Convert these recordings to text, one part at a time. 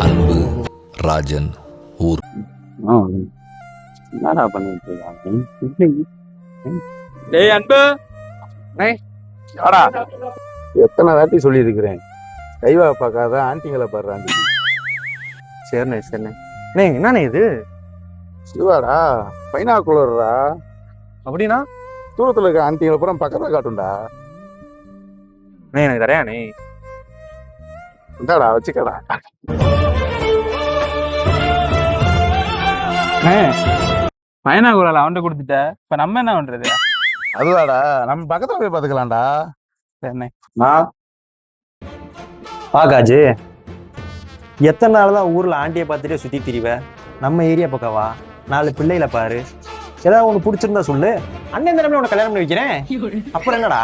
அன்பு ராஜன் ஊர். என்னடா பண்ணிட்டு இருக்காங்க? டேய் அன்பு, வாடா. எத்தனை வாட்டி சொல்லி இருக்கிறேன், கைவா பார்க்காத ஆண்டிங்களை பாடுறான். சரிண்ணே சரிண்ணே. அண்ணே என்னண்ணே இது? சிவாடா, பைனாக்குலர்ரா. அப்படின்னா தூரத்துல இருக்க ஆண்டிங்களை பூரா பக்கத்துல காட்டும்டா. அண்ணே எனக்கு தரையாண்ணே. இந்தாடா வச்சுக்கடா. பையனா கூட அவன்கிட்ட கொடுத்துட்ட, இப்ப நம்ம என்ன பண்றது? அதுவாடா, நம்ம பக்கத்துல போய் பாத்துக்கலாம்டா. சரிண்ணே. பாக்காஜு, எத்தனை நாள் தான் ஊர்ல ஆண்டியை பார்த்துட்டே சுத்தி திரிவ? நம்ம ஏரியா பக்கவா, 4 பிள்ளைகளை பாரு. ஏதாவது உனக்கு பிடிச்சிருந்தா சொல்லு, அண்ணன் தினமே உனக்கு கல்யாணம் பண்ணி வைக்கிறேன். அப்புறம் என்னடா,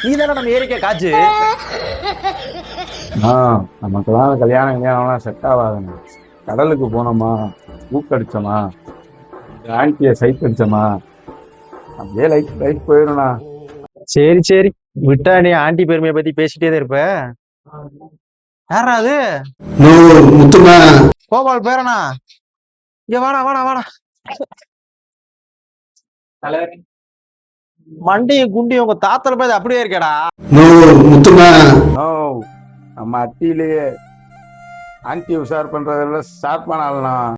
நீ தானே நம்ம ஏரியா காஜு. நமக்கெல்லாம் கல்யாணம்லாம் செட் ஆகாதுண்ணா. கடலுக்கு போனோமா, ஊக்கடிச்சோமா, ஆண்டிய சைட் அடிச்சோமா, அப்படியே லைட் போயிடும்ண்ணா. சரி சரி, விட்டா நீ ஆண்டி பெருமையை பத்தி பேசிட்டே தான் இருப்ப. யாரா அது? கோபால் பேரனா? இங்க வாடா வாடா வாடா. மண்டையும் குண்டியும் உங்க தாத்தல போய் அப்படியே இருக்கேடா. நம்ம அத்தியிலேயே ஆண்டி உஷார் பண்றதுல ஸ்டார்ட் பண்ணலாம்.